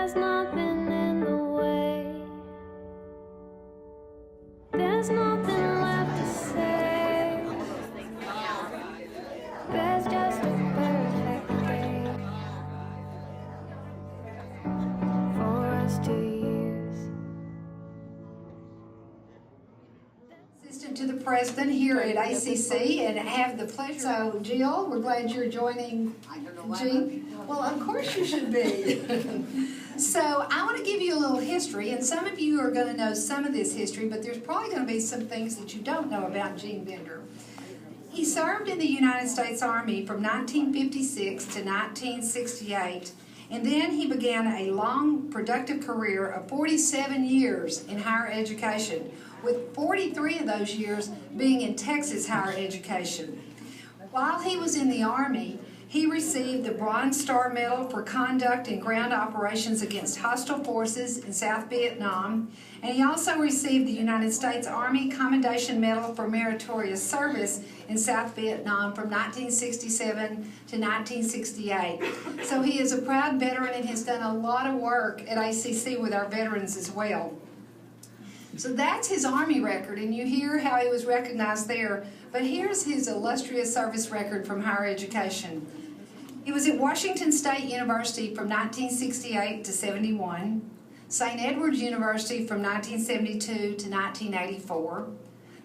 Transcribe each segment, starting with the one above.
There's nothing in the way. There's nothing left to say. There's just a perfect day for us to use. Assistant to the President here at ACC, and have the pleasure. So, Jill, we're glad you're joining Gene. Well, of course you should be. So, I want to give you a little history, and some of you are going to know some of this history, but there's probably going to be some things that you don't know about Gene Bender. He served in the United States Army from 1956 to 1968, and then he began a long, productive career of 47 years in higher education, with 43 of those years being in Texas higher education. While he was in the Army, he received the Bronze Star Medal for conduct in ground operations against hostile forces in South Vietnam, and he also received the United States Army Commendation Medal for meritorious service in South Vietnam from 1967 to 1968. So he is a proud veteran and has done a lot of work at ACC with our veterans as well. So that's his Army record, and you hear how he was recognized there. But here's his illustrious service record from higher education. He was at Washington State University from 1968 to 71, St. Edward's University from 1972 to 1984,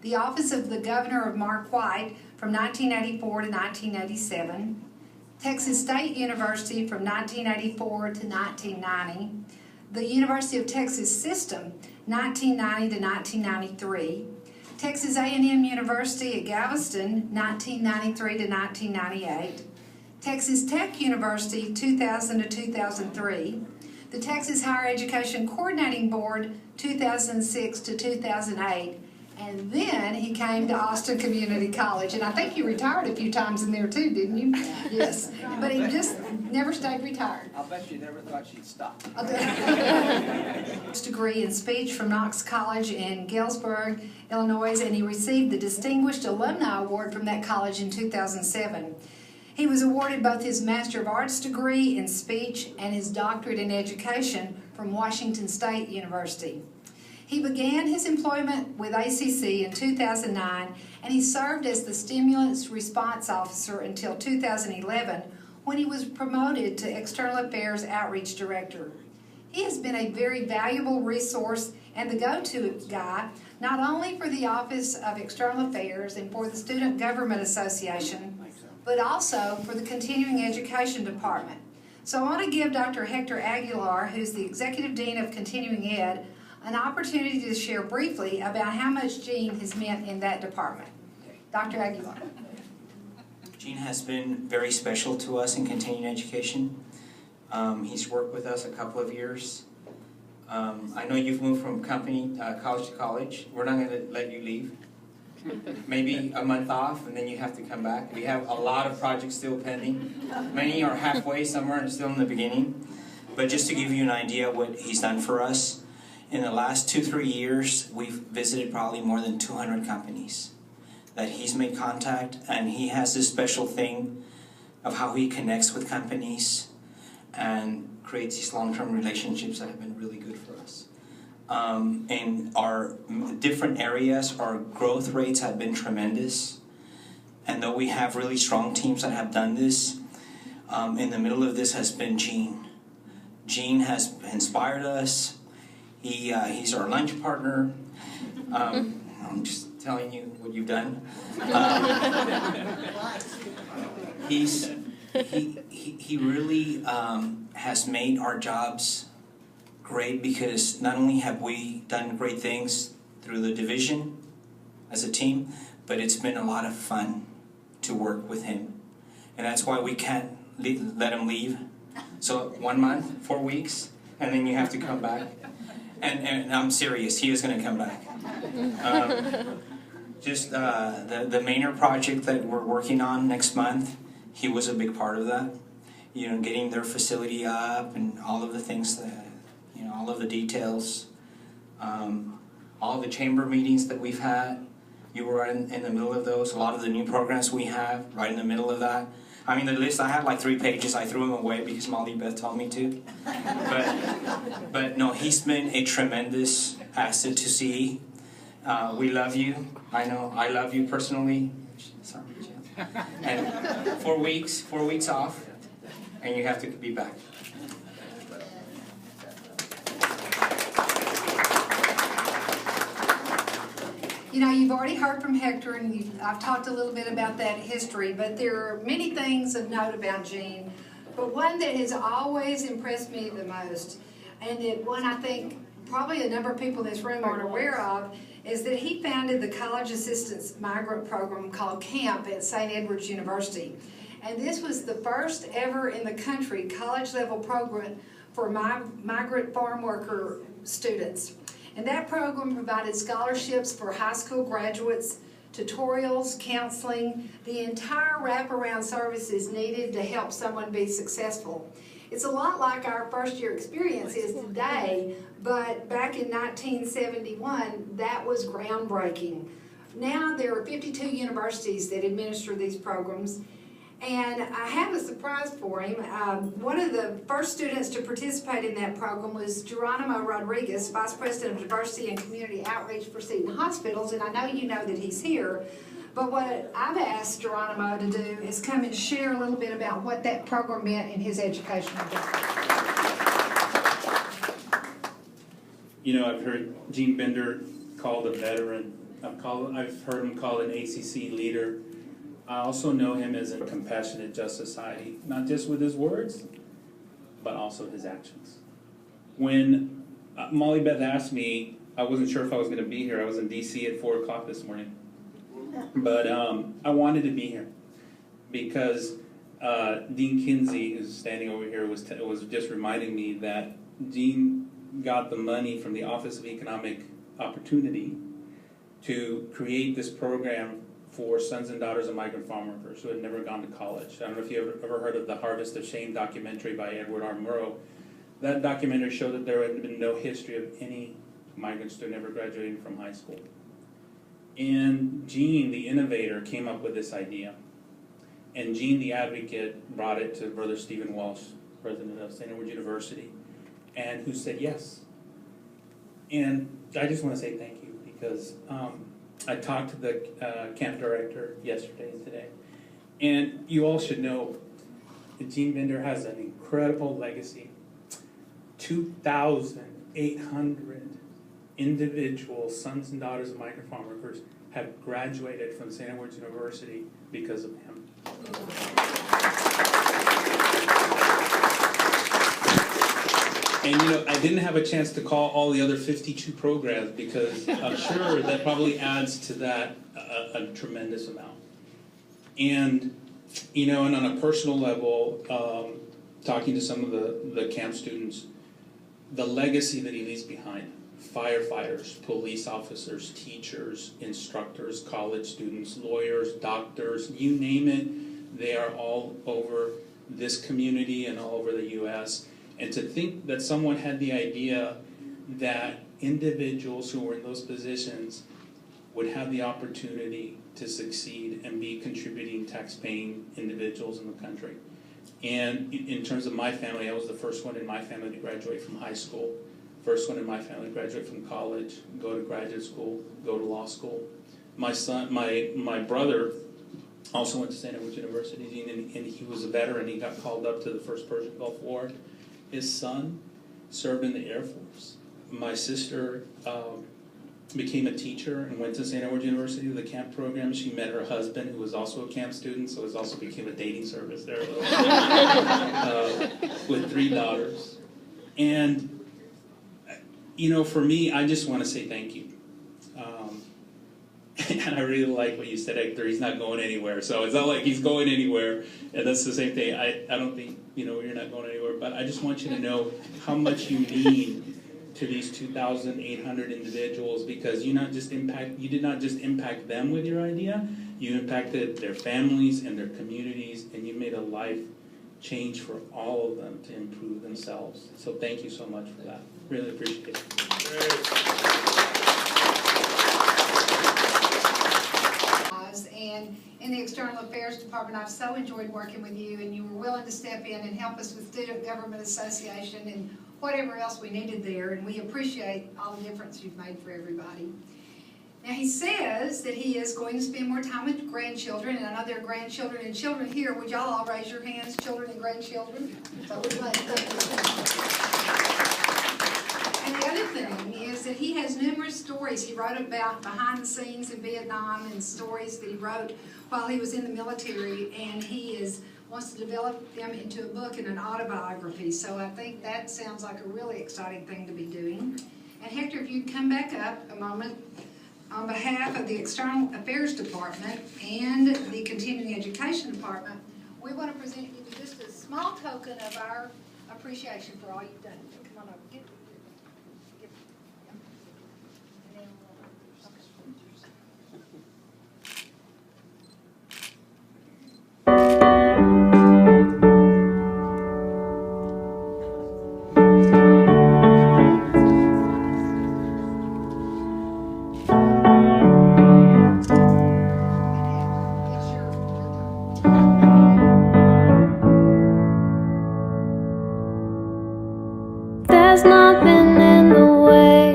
the office of the Governor of Mark White from 1984 to 1987, Texas State University from 1984 to 1990, the University of Texas System 1990 to 1993, Texas A&M University at Galveston 1993 to 1998, Texas Tech University 2000 to 2003, the Texas Higher Education Coordinating Board 2006 to 2008, and then he came to Austin Community College, and I think you retired a few times in there too, didn't you? Yes, but he just never stayed retired. I'll bet you never thought she'd stop. His degree in speech from Knox College in Galesburg, Illinois, and he received the Distinguished Alumni Award from that college in 2007. He was awarded both his Master of Arts degree in speech and his doctorate in education from Washington State University. He began his employment with ACC in 2009, and he served as the Stimulus Response Officer until 2011, when he was promoted to External Affairs Outreach Director. He has been a very valuable resource and the go-to guy, not only for the Office of External Affairs and for the Student Government Association, but also for the Continuing Education Department. So I want to give Dr. Hector Aguilar, who's the Executive Dean of Continuing Ed, an opportunity to share briefly about how much Gene has meant in that department. Dr. Aguilar. Gene has been very special to us in continuing education. He's worked with us a couple of years. I know you've moved from college to college. We're not going to let you leave. Maybe a month off, and then you have to come back. We have a lot of projects still pending. Many are halfway, some are still in the beginning. But just to give you an idea of what he's done for us, in the last 2-3 years, we've visited probably more than 200 companies that he's made contact, and he has this special thing of how he connects with companies and creates these long-term relationships that have been really good for us. In our different areas, our growth rates have been tremendous, and though we have really strong teams that have done this, in the middle of this has been Gene. Gene has inspired us. He's our lunch partner. I'm just telling you what you've done. He really has made our jobs great, because not only have we done great things through the division as a team, but it's been a lot of fun to work with him. And that's why we can't let him leave. So 1 month, 4 weeks, and then you have to come back. And I'm serious, he is going to come back. The Manor project that we're working on next month, he was a big part of that. You know, getting their facility up and all of the things that, you know, all of the details. All the chamber meetings that we've had, you were right in the middle of those. A lot of the new programs we have, right in the middle of that. I mean, the list, I had like 3 pages. I threw them away because Molly Beth told me to. But no, he's been a tremendous asset to CE. We love you. I know I love you personally. Sorry, Jill. And 4 weeks off, and you have to be back. You know, you've already heard from Hector, and I've talked a little bit about that history, but there are many things of note about Gene. But one that has always impressed me the most, and that one I think probably a number of people in this room aren't aware of, is that he founded the College Assistance Migrant Program called CAMP at St. Edward's University. And this was the first ever in the country college-level program for migrant farm worker students. And that program provided scholarships for high school graduates, tutorials, counseling, the entire wraparound services needed to help someone be successful. It's a lot like our first year experience is today, but back in 1971, that was groundbreaking. Now there are 52 universities that administer these programs. And I have a surprise for him. One of the first students to participate in that program was Geronimo Rodriguez, Vice President of Diversity and Community Outreach for Seton Hospitals, and I know you know that he's here. But what I've asked Geronimo to do is come and share a little bit about what that program meant in his educational journey. You know, I've heard Gene Bender called a veteran. I've heard him called an ACC leader. I also know him as a compassionate Just Society, not just with his words, but also his actions. When Molly Beth asked me, I wasn't sure if I was going to be here. I was in D.C. at 4 o'clock this morning. But I wanted to be here because Dean Kinsey, who's standing over here, was just reminding me that Gene got the money from the Office of Economic Opportunity to create this program for sons and daughters of migrant farm workers who had never gone to college. I don't know if you ever heard of the Harvest of Shame documentary by Edward R. Murrow. That documentary showed that there had been no history of any migrant student ever graduating from high school. And Gene, the innovator, came up with this idea. And Gene, the advocate, brought it to Brother Stephen Walsh, president of St. Edward's University, and who said yes. And I just want to say thank you because I talked to the camp director yesterday and today. And you all should know that Gene Bender has an incredible legacy. 2,800 individual sons and daughters of migrant farm workers have graduated from St. Edward's University because of him. And you know, I didn't have a chance to call all the other 52 programs because I'm sure that probably adds to that a tremendous amount. And you know, and on a personal level, talking to some of the camp students, the legacy that he leaves behind, firefighters, police officers, teachers, instructors, college students, lawyers, doctors, you name it, they are all over this community and all over the U.S. And to think that someone had the idea that individuals who were in those positions would have the opportunity to succeed and be contributing tax-paying individuals in the country. And in terms of my family, I was the first one in my family to graduate from high school, first one in my family to graduate from college, go to graduate school, go to law school. My son, my brother also went to St. Edward's University, and he was a veteran. He got called up to the First Persian Gulf War. His son served in the Air Force. My sister became a teacher and went to St. Edward's University with the camp program. She met her husband, who was also a camp student, so it also became a dating service there with 3 daughters. And, you know, for me, I just want to say thank you. And I really like what you said, Hector. He's not going anywhere. So it's not like he's going anywhere. And that's the same thing. I don't think, you know, you're not going anywhere. But I just want you to know how much you mean to these 2,800 individuals, because you did not just impact them with your idea. You impacted their families and their communities, and you made a life change for all of them to improve themselves. So thank you so much for that. Really appreciate it. And in the External Affairs Department. I've so enjoyed working with you, and you were willing to step in and help us with Student Government Association and whatever else we needed there, and we appreciate all the difference you've made for everybody. Now, he says that he is going to spend more time with grandchildren, and I know there are grandchildren and children here. Would y'all all raise your hands, children and grandchildren? So we're glad to thank you. And the other thing is that he has numerous stories he wrote about behind the scenes in Vietnam and stories that he wrote while he was in the military, and wants to develop them into a book and an autobiography. So I think that sounds like a really exciting thing to be doing. And Hector, if you'd come back up a moment. On behalf of the External Affairs Department and the Continuing Education Department, we want to present you with just a small token of our appreciation for all you've done. Come on over. And then There's nothing in the way.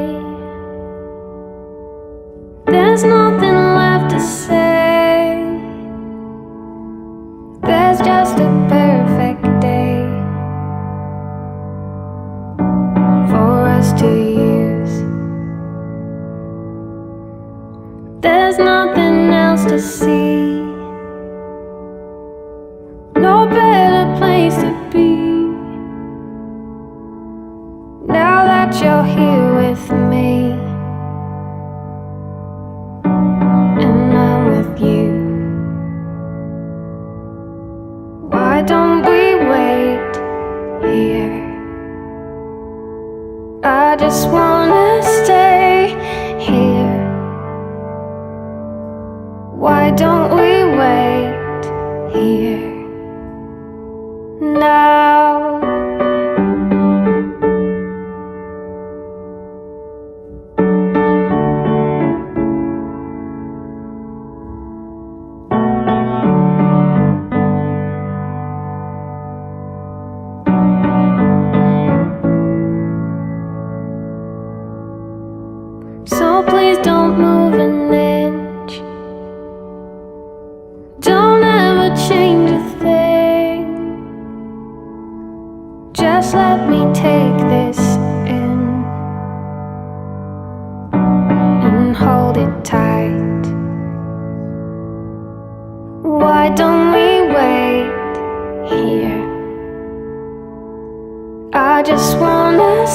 There's nothing left to say. There's just a perfect day for us to use. There's nothing else to see. No better place to be. Now that you're here with me, and I'm with you, why don't we wait here? I just wanna stay here. Why don't we wait here now? So please don't move an inch. Don't ever change a thing. Just let me take this in and hold it tight. Why don't we wait here? I just wanna